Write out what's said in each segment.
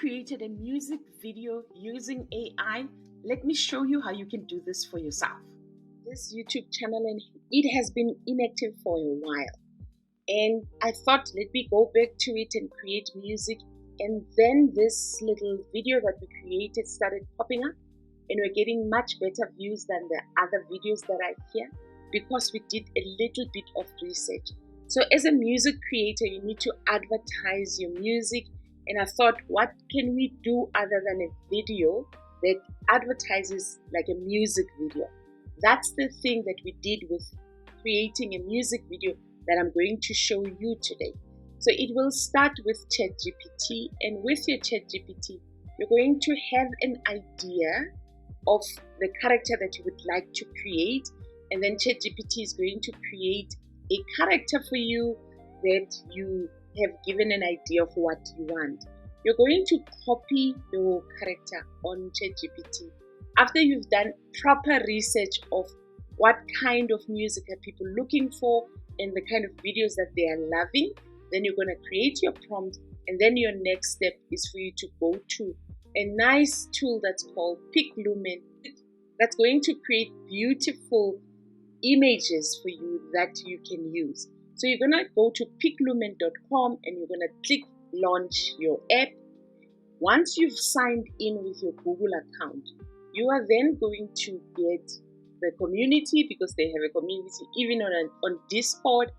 created a music video using AI? Let me show you how you can do this for yourself. This YouTube channel, and it has been inactive for a while. And I thought, let me go back to it and create music. And then this little video that we created started popping up, and we're getting much better views than the other videos that are here because we did a little bit of research. So as a music creator, you need to advertise your music. And I thought, what can we do other than a video that advertises like a music video? That's the thing that we did with creating a music video that I'm going to show you today. So it will start with ChatGPT, and with your ChatGPT, you're going to have an idea of the character that you would like to create, and then ChatGPT is going to create a character for you that you have given an idea of what you want. You're going to copy your character on ChatGPT. After you've done proper research of what kind of music are people looking for and the kind of videos that they are loving, then you're going to create your prompt, and then your next step is for you to go to a nice tool that's called PicLumen that's going to create beautiful images for you that you can use. So you're going to go to PicLumen.com and you're going to click launch your app. Once you've signed in with your Google account, you are then going to get the community, because they have a community even on Discord,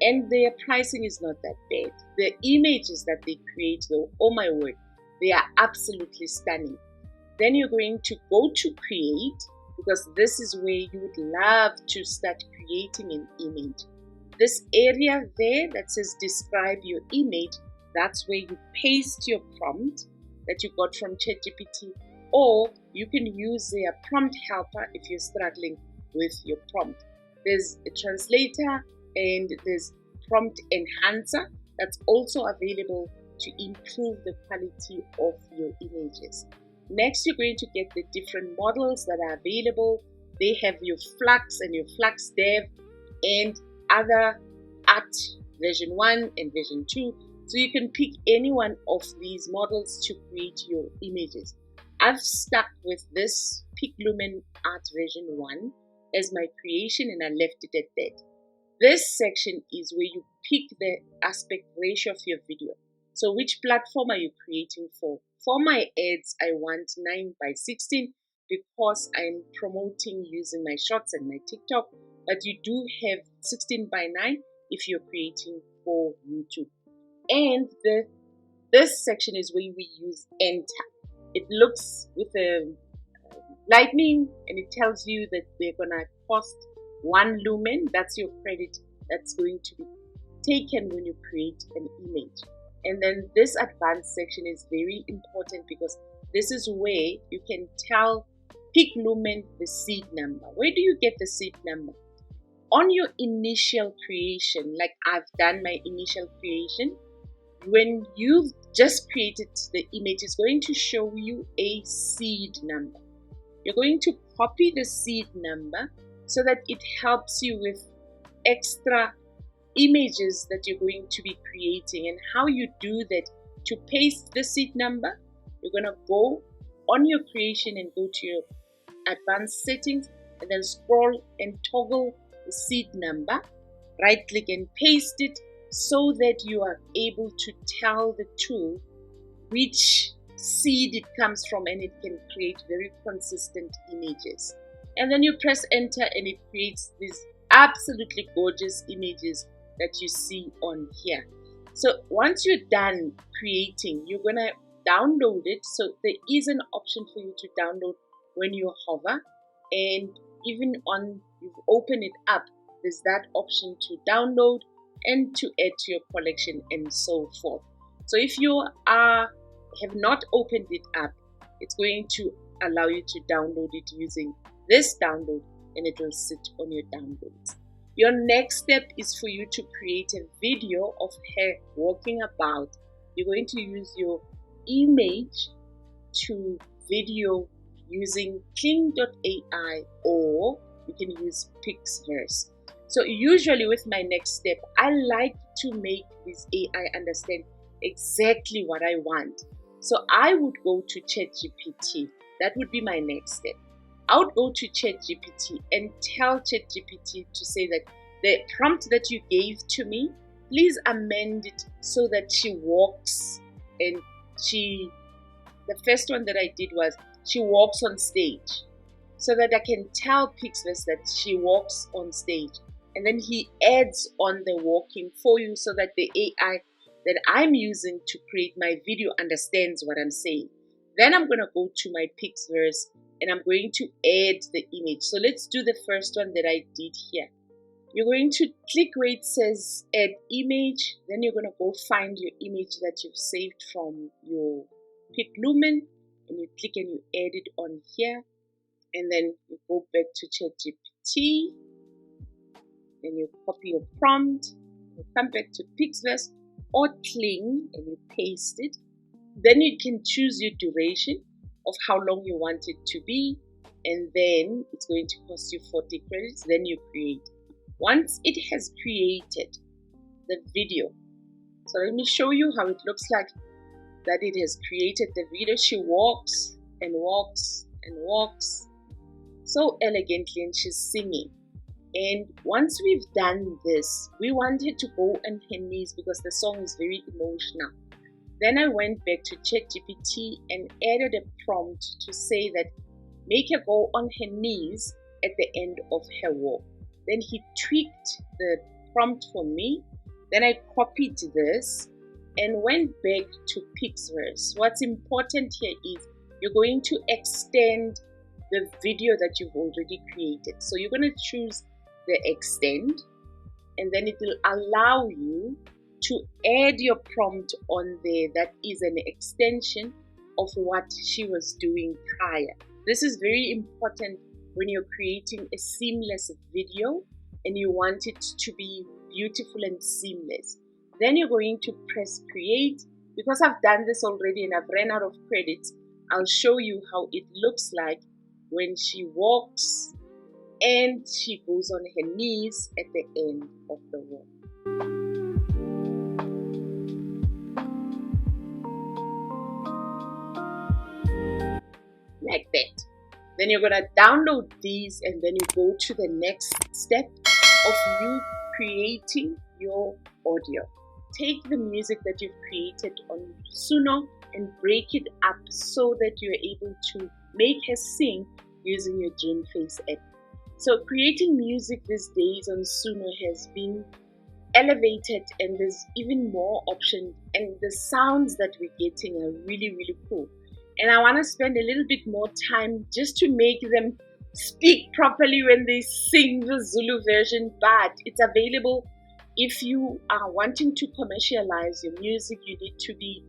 and their pricing is not that bad. The images that they create, though, oh my word, they are absolutely stunning. Then you're going to go to create, because this is where you would love to start creating an image. This area there that says describe your image, that's where you paste your prompt that you got from ChatGPT, or you can use their prompt helper if you're struggling with your prompt. There's a translator and there's prompt enhancer that's also available to improve the quality of your images. Next, you're going to get the different models that are available. They have your Flux and your Flux Dev and other art version 1 and version 2. So you can pick any one of these models to create your images. I've stuck with this PicLumen art version 1 as my creation, and I left it at that. This section is where you pick the aspect ratio of your video. So which platform are you creating for? For my ads, I want 9:16 because I'm promoting using my shorts and my TikTok, but you do have 16:9 if you're creating for YouTube. And this section is where we use enter. It looks with a lightning, and it tells you that we're gonna cost 1 lumen. That's your credit that's going to be taken when you create an image. And then this advanced section is very important because this is where you can tell PicLumen the seed number. Where do you get the seed number? On your initial creation, like I've done my initial creation, when you've just created the image, it's going to show you a seed number. You're going to copy the seed number so that it helps you with extra images that you're going to be creating. And how you do that, to paste the seed number, you're going to go on your creation and go to your advanced settings, and then scroll and toggle the seed number, right click and paste it, so that you are able to tell the tool which seed it comes from, and it can create very consistent images. And then you press enter and it creates these absolutely gorgeous images that you see on here. So once you're done creating, you're gonna download it. So there is an option for you to download when you hover, and even on you've opened it up, there's that option to download and to add to your collection and so forth. So if you have not opened it up, it's going to allow you to download it using this download, and it will sit on your downloads. Your next step is for you to create a video of her walking about. You're going to use your image to video using Kling.ai, or you can use Pixverse. So usually with my next step, I like to make this AI understand exactly what I want. So I would go to ChatGPT. That would be my next step. I would go to ChatGPT and tell ChatGPT to say that the prompt that you gave to me, please amend it so that she walks, and the first one that I did was she walks on stage, so that I can tell Pixverse that she walks on stage. And then he adds on the walking for you so that the AI that I'm using to create my video understands what I'm saying. Then I'm going to go to my Pixverse and I'm going to add the image. So let's do the first one that I did here. You're going to click where it says add image. Then you're going to go find your image that you've saved from your PicLumen, and you click and you add it on here. And then you go back to ChatGPT, then you copy your prompt, you come back to Pixverse or Kling and you paste it. Then you can choose your duration of how long you want it to be, and then it's going to cost you 40 credits. Then you create. Once it has created the video, so let me show you how it looks like that it has created the video. She walks and walks and walks so elegantly, and she's singing. And once we've done this, we want her to go on her knees because the song is very emotional. Then I went back to ChatGPT and added a prompt to say that make her go on her knees at the end of her walk. Then he tweaked the prompt for me. Then I copied this and went back to Pixverse. What's important here is you're going to extend the video that you've already created. So you're going to choose the extend, and then it will allow you to add your prompt on there that is an extension of what she was doing prior. This is very important when you're creating a seamless video and you want it to be beautiful and seamless. Then you're going to press create. Because I've done this already and I've ran out of credits, I'll show you how it looks like when she walks and she goes on her knees at the end of the walk. Like that. Then you're going to download these, and then you go to the next step of you creating your audio. Take the music that you've created on Suno and break it up so that you're able to make her sing using your Dreamface app. So creating music these days on Suno has been elevated, and there's even more options, and the sounds that we're getting are really, really cool. And I want to spend a little bit more time just to make them speak properly when they sing the Zulu version, but it's available. If you are wanting to commercialize your music, you need to be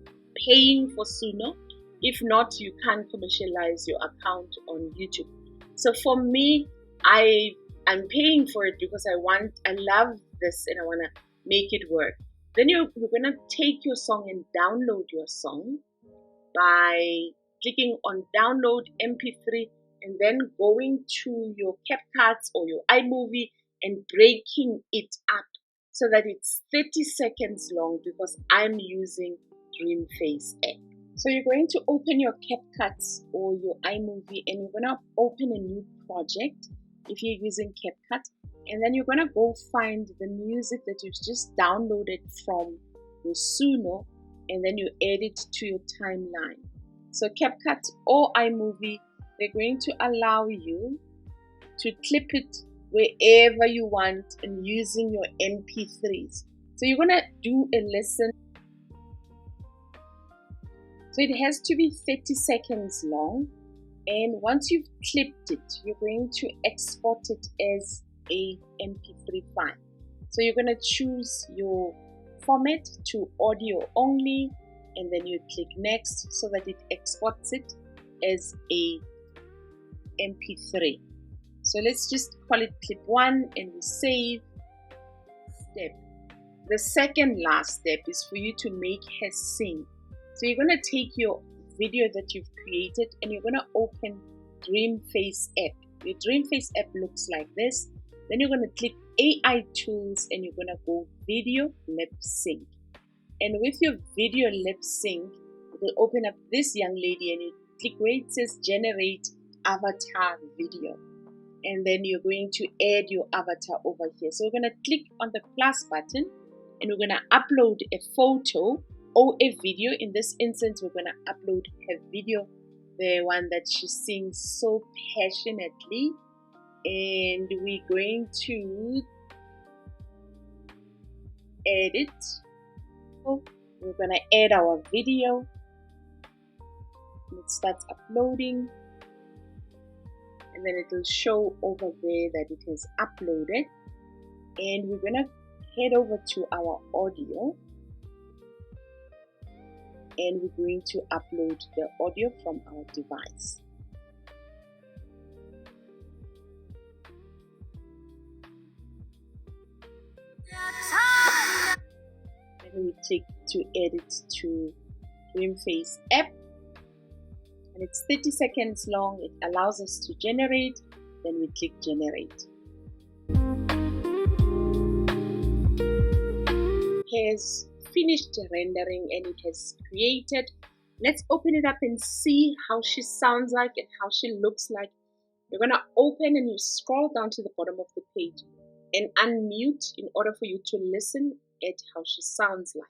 paying for Suno. If not, you can't commercialize your account on YouTube. So for me, I'm paying for it because I love this and I want to make it work. Then you're going to take your song and download your song by clicking on download MP3 and then going to your CapCut or your iMovie and breaking it up so that it's 30 seconds long because I'm using Dreamfaceapp. So you're going to open your CapCut or your iMovie and you're going to open a new project if you're using CapCut, and then you're going to go find the music that you've just downloaded from your Suno, and then you add it to your timeline. So CapCut or iMovie, they're going to allow you to clip it wherever you want and using your MP3s. So you're going to do a listen. So it has to be 30 seconds long. And once you've clipped it, you're going to export it as a MP3 file. So you're going to choose your format to audio only, and then you click next so that it exports it as a MP3. So let's just call it clip 1 and we save. Step. The second last step is for you to make her sing. So you're going to take your video that you've created and you're going to open Dreamfaceapp. Your Dreamfaceapp looks like this. Then you're going to click AI tools and you're going to go video lip sync. And with your video lip sync, will open up this young lady and you click where it says generate avatar video. And then you're going to add your avatar over here. So we're going to click on the plus button and we're going to upload a photo or a video. In this instance, we're going to upload her video, the one that she sings so passionately. And we're going to edit. So we're going to add our video. It starts uploading. And then it will show over there that it has uploaded. And we're going to head over to our audio. And we're going to upload the audio from our device. And we click to edit to Dreamfaceapp. And it's 30 seconds long. It allows us to generate. Then we click generate. It has finished rendering and it has created. Let's open it up and see how she sounds like and how she looks like. You're going to open and you scroll down to the bottom of the page and unmute in order for you to listen at how she sounds like.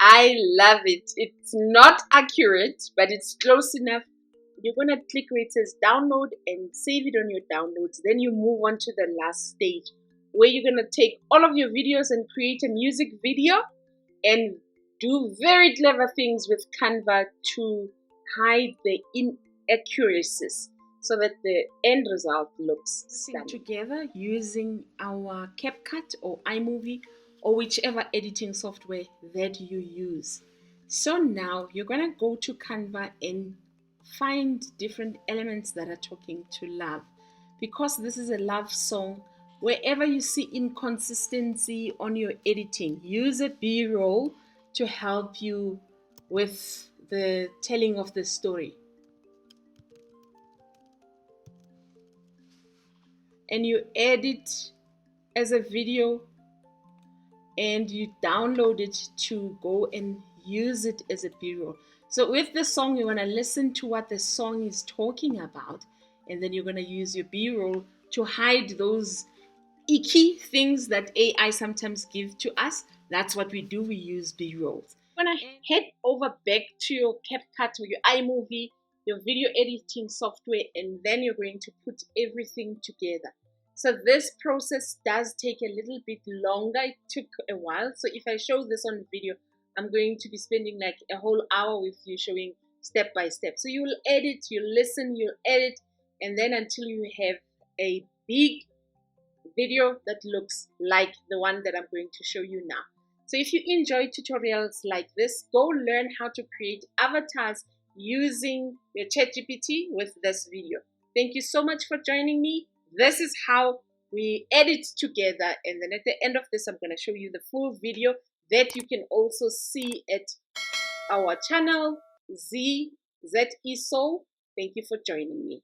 I love it. It's not accurate, but it's close enough. You're going to click where it says download and save it on your downloads. Then you move on to the last stage where you're going to take all of your videos and create a music video and do very clever things with Canva to hide the inaccuracies so that the end result looks stunning. Together using our CapCut or iMovie or whichever editing software that you use. So now you're going to go to Canva and find different elements that are talking to love. Because this is a love song, wherever you see inconsistency on your editing, use a B-roll to help you with the telling of the story. And you add it as a video and you download it to go and use it as a B-roll. So with the song, you're going to listen to what the song is talking about, and then you're going to use your B-roll to hide those icky things that AI sometimes give to us. That's what we do. We use B-rolls. You're going to head over back to your CapCut or your iMovie, your video editing software, and then you're going to put everything together. So this process does take a little bit longer. It took a while. So if I show this on video, I'm going to be spending like a whole hour with you showing step by step. So you'll edit, you'll listen, you'll edit, and then until you have a big video that looks like the one that I'm going to show you now. So if you enjoy tutorials like this, go learn how to create avatars using your ChatGPT with this video. Thank you so much for joining me. This is how we edit together, and then at the end of this I'm going to show you the full video that you can also see at our channel ZESoul. Thank you for joining me.